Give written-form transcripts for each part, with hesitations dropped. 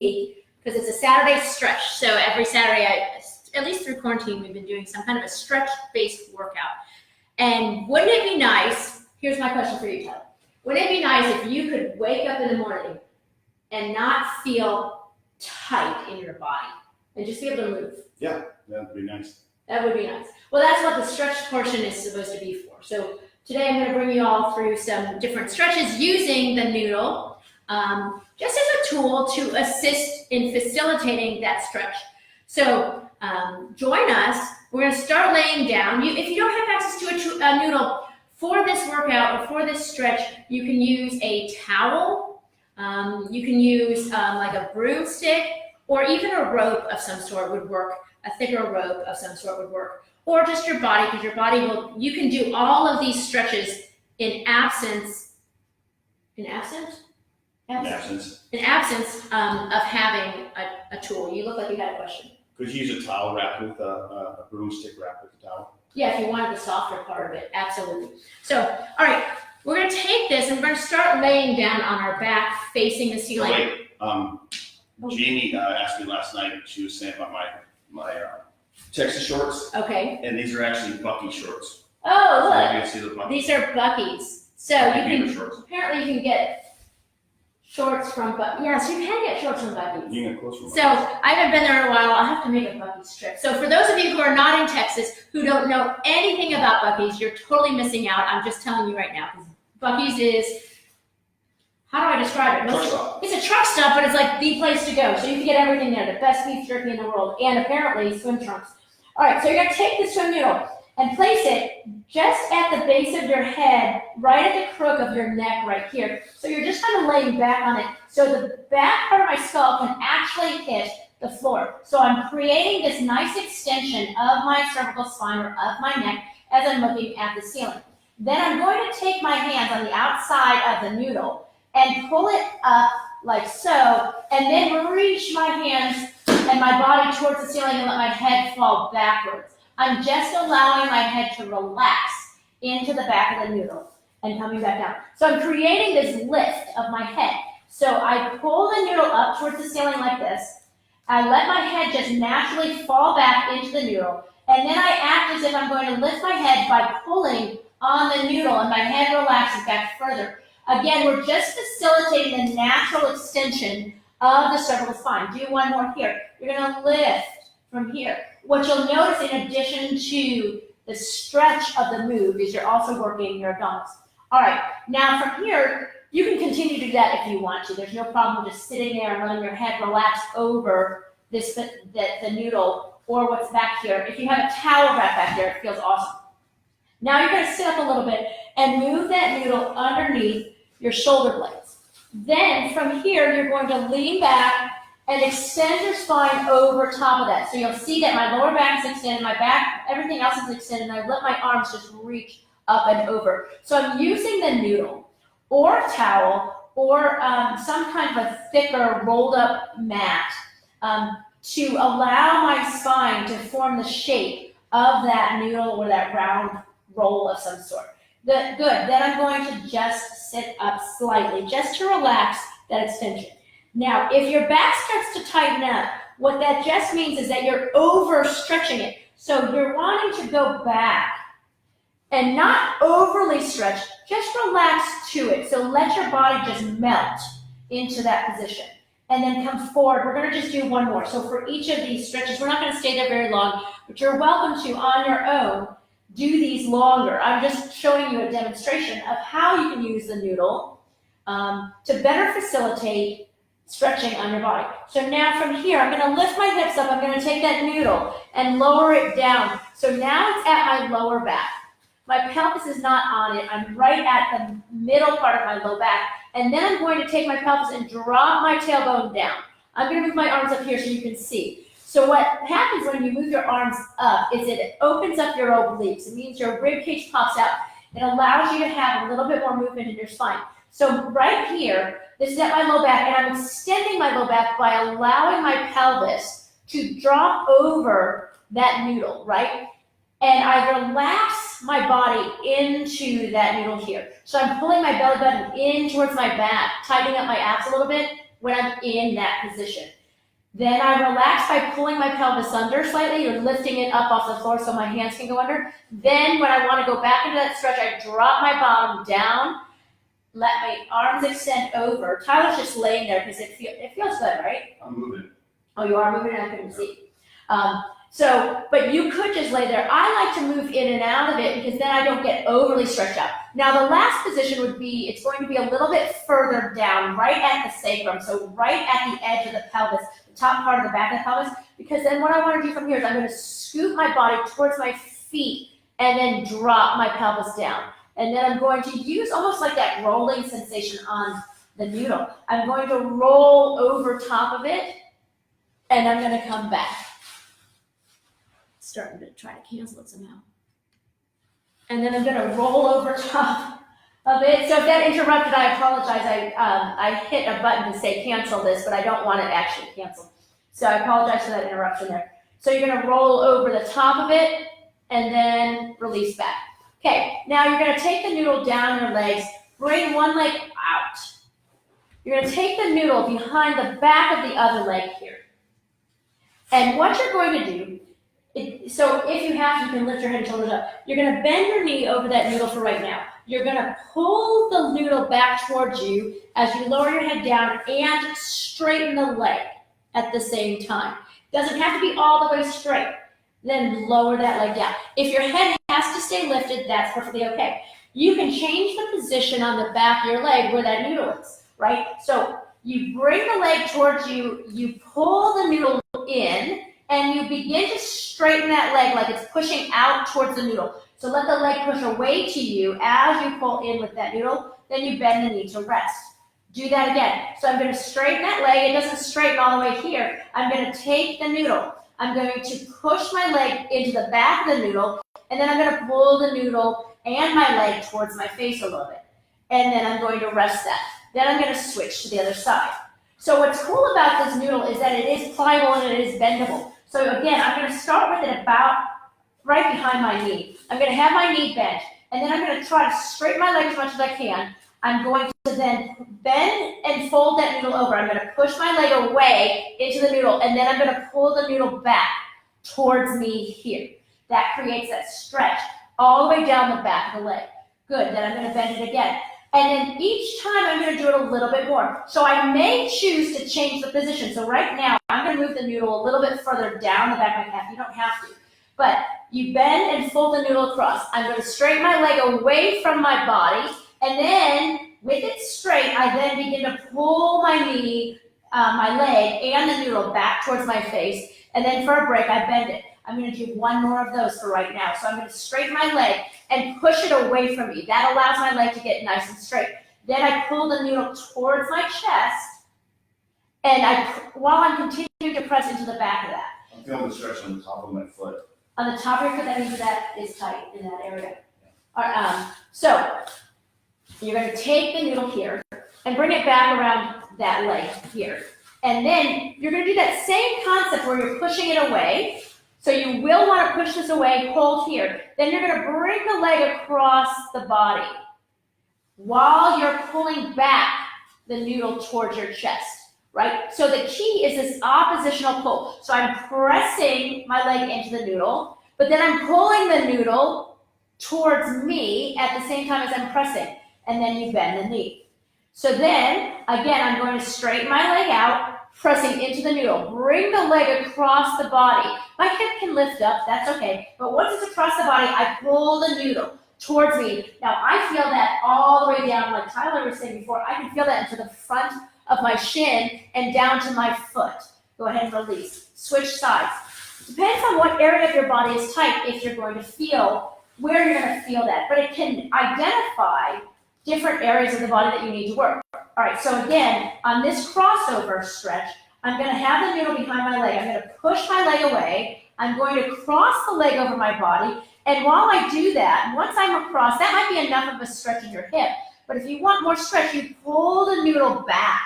because it's a Saturday stretch. So every Saturday, at least through quarantine, we've been doing some kind of a stretch-based workout. And wouldn't it be nice, here's my question for you, Tyler. Wouldn't it be nice if you could wake up in the morning and not feel tight in your body and just be able to move? Yeah, that would be nice. That would be nice. Well, that's what the stretch portion is supposed to be for. So today I'm going to bring you all through some different stretches using the noodle, just as a tool to assist in facilitating that stretch. So join us. We're going to start laying down. If you don't have access to a noodle for this workout or for this stretch, you can use a towel. You can use like a broomstick, or even a rope of some sort would work. A thicker rope of some sort would work. Or just your body, because your body will, you can do all of these stretches in absence of having a tool. You look like you had a question. Could you use a towel wrapped with a broomstick wrapped with a towel? Yeah, if you wanted the softer part of it, absolutely. So, all right, we're going to take this and we're going to start laying down on our back facing the ceiling. Oh, wait, Jamie asked me last night, she was saying about my Texas shorts. Okay. And these are actually Bucky shorts. Oh, look. So you can see the Bucky. These are Bucky's. So apparently you can get shorts from Bucky's. Yeah, so you can get shorts from Bucky's. You can get clothes from Bucky's. So I haven't been there in a while. I'll have to make a Bucky's trip. So for those of you who are not in Texas, who don't know anything about Bucky's, you're totally missing out. I'm just telling you right now. Bucky's is, how do I describe it? It's a truck stop, but it's like the place to go. So you can get everything there, the best beef jerky in the world, and apparently swim trunks. All right, so you're gonna take this swim noodle and place it just at the base of your head, right at the crook of your neck right here. So you're just kind of laying back on it. So the back part of my skull can actually hit the floor. So I'm creating this nice extension of my cervical spine or of my neck as I'm looking at the ceiling. Then I'm going to take my hands on the outside of the noodle and pull it up like so, and then reach my hands and my body towards the ceiling and let my head fall backwards. I'm just allowing my head to relax into the back of the noodle and coming back down. So I'm creating this lift of my head. So I pull the noodle up towards the ceiling like this. I let my head just naturally fall back into the noodle, and then I act as if I'm going to lift my head by pulling on the noodle, and my head relaxes back further. Again, we're just facilitating the natural extension of the cervical spine. Do one more here. You're going to lift from here. What you'll notice in addition to the stretch of the move is you're also working your abdominals. All right, now from here, you can continue to do that if you want to. There's no problem with just sitting there and letting your head relax over this, the noodle or what's back here. If you have a towel wrap back there, it feels awesome. Now you're going to sit up a little bit and move that noodle underneath your shoulder blades. Then from here, you're going to lean back and extend your spine over top of that. So you'll see that my lower back is extended, my back, everything else is extended, and I let my arms just reach up and over. So I'm using the noodle or a towel or some kind of a thicker rolled up mat to allow my spine to form the shape of that noodle or that round roll of some sort. Good. Then I'm going to just sit up slightly, just to relax that extension. Now, if your back starts to tighten up, what that just means is that you're overstretching it. So you're wanting to go back and not overly stretch, just relax to it. So let your body just melt into that position. And then come forward. We're going to just do one more. So for each of these stretches, we're not going to stay there very long, but you're welcome to, on your own, do these longer. I'm just showing you a demonstration of how you can use the noodle to better facilitate stretching on your body. So now from here, I'm going to lift my hips up. I'm going to take that noodle and lower it down. So now it's at my lower back. My pelvis is not on it. I'm right at the middle part of my low back. And then I'm going to take my pelvis and drop my tailbone down. I'm going to move my arms up here so you can see. So what happens when you move your arms up is it opens up your obliques. It means your rib cage pops out. It allows you to have a little bit more movement in your spine. So right here, this is at my low back, and I'm extending my low back by allowing my pelvis to drop over that noodle, right? And I relax my body into that noodle here. So I'm pulling my belly button in towards my back, tightening up my abs a little bit, when I'm in that position. Then I relax by pulling my pelvis under slightly or lifting it up off the floor so my hands can go under. Then when I want to go back into that stretch, I drop my bottom down, let my arms extend over. Tyler's just laying there because it feels good, right? I'm moving. Oh, you are moving? I couldn't see. But you could just lay there. I like to move in and out of it because then I don't get overly stretched out. Now, the last position would be, it's going to be a little bit further down, right at the sacrum, so right at the edge of the pelvis, the top part of the back of the pelvis, because then what I want to do from here is I'm going to scoot my body towards my feet and then drop my pelvis down. And then I'm going to use almost like that rolling sensation on the noodle. I'm going to roll over top of it, and I'm going to come back. Starting to try to cancel it somehow. And then I'm going to roll over top of it. So if that interrupted, I apologize. I hit a button to say cancel this, but I don't want it actually canceled. So I apologize for that interruption there. So you're going to roll over the top of it and then release back. Okay, now you're going to take the noodle down your legs, bring one leg out. You're going to take the noodle behind the back of the other leg here. And what you're going to do, so if you have to, you can lift your head and shoulders up. You're going to bend your knee over that noodle for right now. You're going to pull the noodle back towards you as you lower your head down and straighten the leg at the same time. Doesn't have to be all the way straight. Then lower that leg down. If your head has to stay lifted, that's perfectly okay. You can change the position on the back of your leg where that noodle is, right? So you bring the leg towards you, you pull the noodle in, and you begin to straighten that leg like it's pushing out towards the noodle. So let the leg push away to you as you pull in with that noodle, then you bend the knee to rest. Do that again. So I'm going to straighten that leg. It doesn't straighten all the way here. I'm going to take the noodle. I'm going to push my leg into the back of the noodle, and then I'm going to pull the noodle and my leg towards my face a little bit. And then I'm going to rest that. Then I'm going to switch to the other side. So what's cool about this noodle is that it is pliable and it is bendable. So again, I'm going to start with it about right behind my knee. I'm going to have my knee bent, and then I'm going to try to straighten my leg as much as I can. I'm going to then bend and fold that noodle over. I'm going to push my leg away into the noodle, and then I'm going to pull the noodle back towards me here. That creates that stretch all the way down the back of the leg. Good. Then I'm going to bend it again. And then each time I'm going to do it a little bit more. So I may choose to change the position. So right now, I'm going to move the noodle a little bit further down the back of my calf. You don't have to. But you bend and fold the noodle across. I'm going to straighten my leg away from my body. And then, with it straight, I then begin to pull my knee, my leg, and the noodle back towards my face. And then for a break, I bend it. I'm going to do one more of those for right now. So I'm going to straighten my leg and push it away from me. That allows my leg to get nice and straight. Then I pull the noodle towards my chest, and while I'm continuing to press into the back of that. I'm feeling the stretch on the top of my foot. On the top of your foot, that means that is tight in that area. All right, so you're going to take the noodle here and bring it back around that leg here. And then you're going to do that same concept where you're pushing it away. So you will want to push this away, hold here. Then you're going to bring the leg across the body while you're pulling back the noodle towards your chest, right? So the key is this oppositional pull. So I'm pressing my leg into the noodle, but then I'm pulling the noodle towards me at the same time as I'm pressing. And then you bend the knee. So then, again, I'm going to straighten my leg out, pressing into the noodle. Bring the leg across the body. My hip can lift up, that's okay. But once it's across the body, I pull the noodle towards me. Now, I feel that all the way down, like Tyler was saying before. I can feel that into the front of my shin and down to my foot. Go ahead and release. Switch sides. Depends on what area of your body is tight if you're going to feel, where you're going to feel that. But it can identify different areas of the body that you need to work. All right, so again, on this crossover stretch, I'm going to have the noodle behind my leg. I'm going to push my leg away. I'm going to cross the leg over my body. And while I do that, once I'm across, that might be enough of a stretch in your hip. But if you want more stretch, you pull the noodle back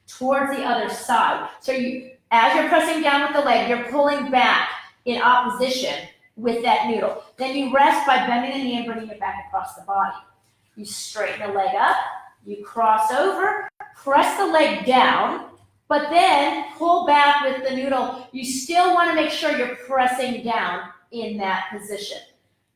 towards the other side. So as you're pressing down with the leg, you're pulling back in opposition with that noodle. Then you rest by bending the knee and bringing it back across the body. You straighten the leg up, you cross over, press the leg down, But then pull back with the noodle. You still want to make sure you're pressing down in that position.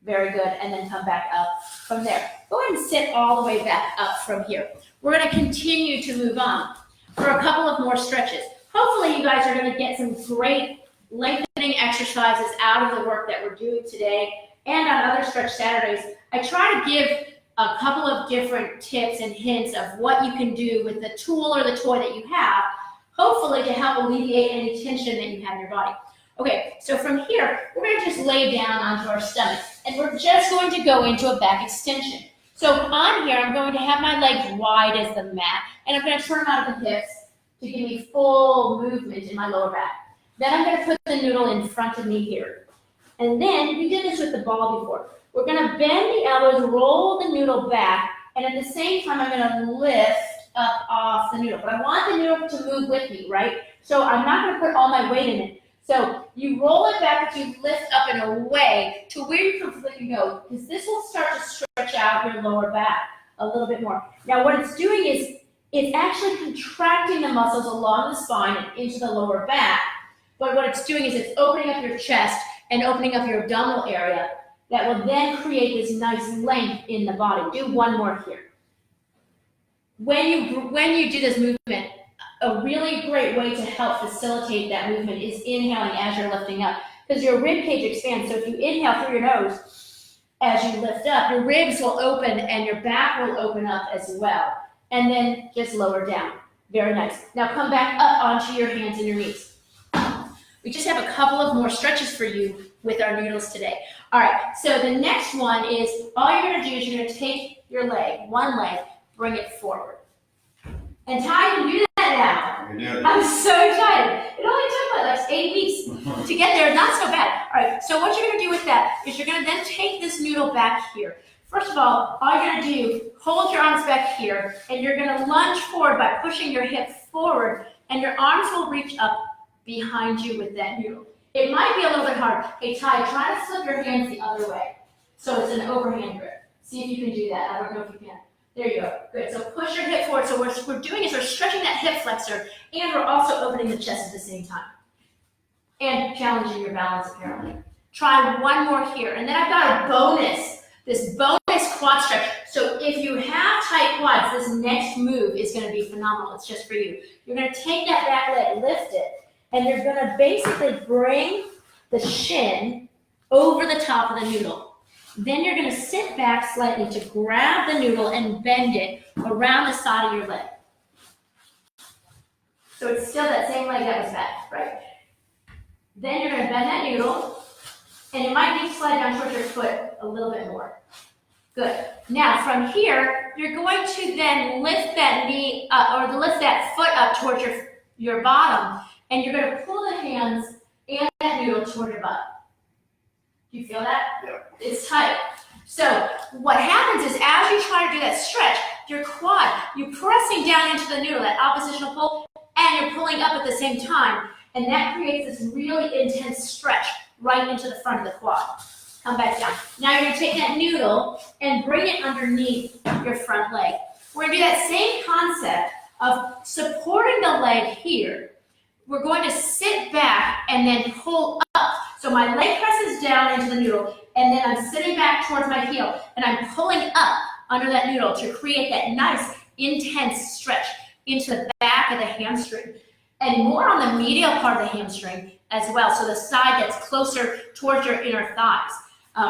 Very good. And then come back up from there. Go ahead and sit all the way back up from here. We're going to continue to move on for a couple of more stretches. Hopefully you guys are going to get some great lengthening exercises out of the work that we're doing today and on other Stretch Saturdays. I try to give a couple of different tips and hints of what you can do with the tool or the toy that you have, hopefully to help alleviate any tension that you have in your body. Okay, so from here, we're going to just lay down onto our stomach, and we're just going to go into a back extension. So on here, I'm going to have my legs wide as the mat, and I'm going to turn out of the hips to give me full movement in my lower back. Then I'm going to put the noodle in front of me here. And then, we did this with the ball before. We're going to bend the elbows, roll the noodle back, and at the same time, I'm going to lift up off the noodle. But I want the noodle to move with me, right? So I'm not going to put all my weight in it. So you roll it back, but you lift up and away to where you completely go, because this will start to stretch out your lower back a little bit more. Now what it's doing is it's actually contracting the muscles along the spine and into the lower back, but what it's doing is it's opening up your chest and opening up your abdominal area that will then create this nice length in the body. Do one more here. When you do this movement, a really great way to help facilitate that movement is inhaling as you're lifting up, because your rib cage expands. So if you inhale through your nose as you lift up, your ribs will open and your back will open up as well. And then just lower down. Very nice. Now come back up onto your hands and your knees. We just have a couple of more stretches for you with our noodles today. All right, so the next one is, all you're going to do is you're going to take your leg, one leg, bring it forward. And Ty can do that now. I'm so excited. It only took like 8 weeks to get there. Not so bad. All right, so what you're going to do with that is you're going to then take this noodle back here. First of all you're going to do, hold your arms back here, and you're going to lunge forward by pushing your hip forward, and your arms will reach up behind you with that noodle. It might be a little bit hard. Hey, Ty, try to flip your hands the other way. So it's an overhand grip. See if you can do that. I don't know if you can. There you go. Good. So push your hip forward. So what we're doing is we're stretching that hip flexor, and we're also opening the chest at the same time. And challenging your balance, apparently. Try one more here. And then I've got a bonus. This bonus quad stretch. So if you have tight quads, this next move is going to be phenomenal. It's just for you. You're going to take that back leg, lift it, and you're going to basically bring the shin over the top of the noodle. Then you're going to sit back slightly to grab the noodle and bend it around the side of your leg. So it's still that same leg that was back, right? Then you're going to bend that noodle, and you might need to slide down towards your foot a little bit more. Good. Now from here, you're going to then lift that knee up, or lift that foot up towards your bottom, and you're going to pull the hands and that noodle toward your butt. Do you feel that? Yeah. It's tight. So what happens is as you try to do that stretch, your quad, you're pressing down into the noodle, that oppositional pull, and you're pulling up at the same time. And that creates this really intense stretch right into the front of the quad. Come back down. Now you're going to take that noodle and bring it underneath your front leg. We're going to do that same concept of supporting the leg here. We're going to sit back and then pull up. So my leg presses down into the noodle, and then I'm sitting back towards my heel, and I'm pulling up under that noodle to create that nice, intense stretch into the back of the hamstring, and more on the medial part of the hamstring as well, so the side that's closer towards your inner thighs,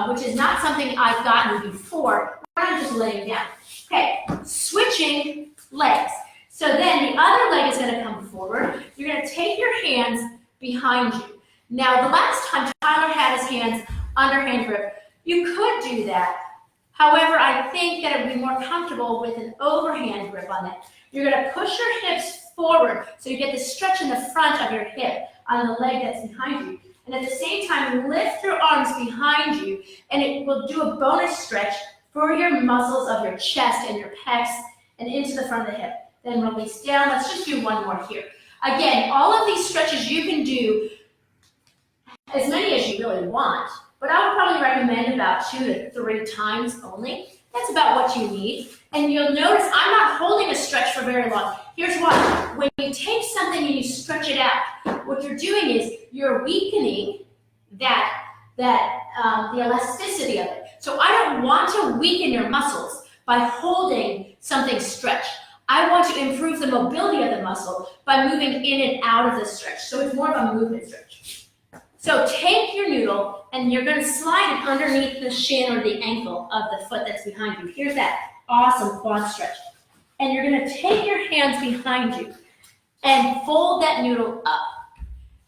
which is not something I've gotten before, but I'm just laying down. Okay, switching legs. So then the other leg is going to come forward. You're going to take your hands behind you. Now, the last time Tyler had his hands under hand grip, you could do that. However, I think that it would be more comfortable with an overhand grip on that. You're going to push your hips forward so you get the stretch in the front of your hip on the leg that's behind you. And at the same time, lift your arms behind you, and it will do a bonus stretch for your muscles of your chest and your pecs and into the front of the hip. Then release down. Let's just do one more here. Again, all of these stretches you can do as many as you really want, but I would probably recommend about 2 to 3 times only. That's about what you need. And you'll notice I'm not holding a stretch for very long. Here's why. When you take something and you stretch it out, what you're doing is you're weakening the elasticity of it. So I don't want to weaken your muscles by holding something stretched. I want to improve the mobility of the muscle by moving in and out of the stretch. So it's more of a movement stretch. So take your noodle and you're going to slide it underneath the shin or the ankle of the foot that's behind you. Here's that awesome quad stretch. And you're going to take your hands behind you and fold that noodle up.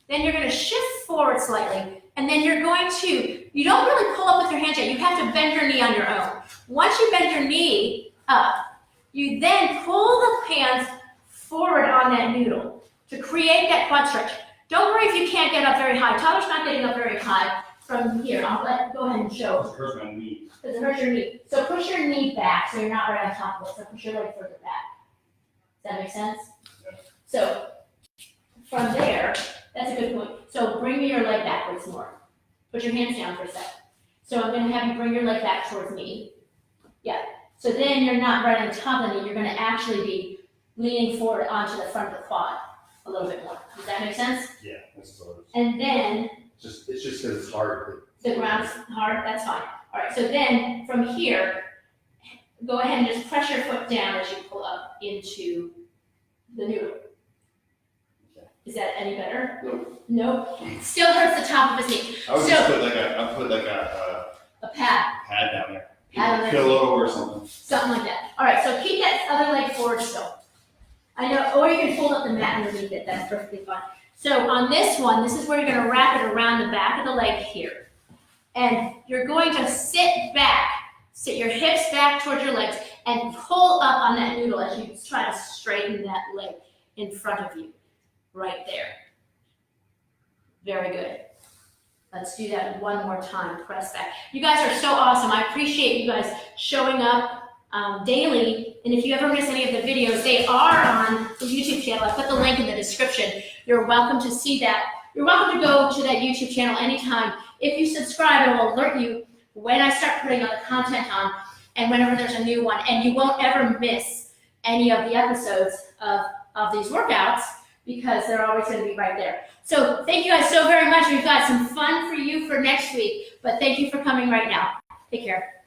Then you're going to shift forward slightly, and then you're going to, you don't really pull up with your hands yet, you have to bend your knee on your own. Once you bend your knee up, you then pull the hands forward on that noodle to create that quad stretch. Don't worry if you can't get up very high. Tyler's not getting up very high from here. Go ahead and show. It hurts my knee. Because it hurts your knee. So push your knee back so you're not right on top of it. So push your leg further back. Does that make sense? Yeah. So from there, that's a good point. So bring your leg backwards more. Put your hands down for a second. So I'm going to have you bring your leg back towards me. Yeah. So then you're not right on top of the knee. You're going to actually be leaning forward onto the front of the quad a little bit more. Does that make sense? Yeah, that's sort of. And then It's just because it's hard. the ground's hard. That's fine. All right. So then from here, go ahead and just press your foot down as you pull up into the noodle. Is that any better? Nope. Nope. Still hurts the top of his knee. I would So- just put like a A pad. pad down there. Pad on there. Pillow or something. Something like that. All right, so keep that other leg forward still. I know, or you can fold up the mat underneath it. That's perfectly fine. So on this one, this is where you're going to wrap it around the back of the leg here. And you're going to sit your hips back towards your legs, and pull up on that noodle as you try to straighten that leg in front of you. Right there. Very good. Let's do that one more time. Press back. You guys are so awesome. I appreciate you guys showing up daily. And if you ever miss any of the videos, they are on the YouTube channel. I put the link in the description. You're welcome to see that. You're welcome to go to that YouTube channel anytime. If you subscribe, it will alert you when I start putting other content on and whenever there's a new one. And you won't ever miss any of the episodes of these workouts because they're always going to be right there. So thank you guys so very much. We've got some fun for you for next week. But thank you for coming right now. Take care.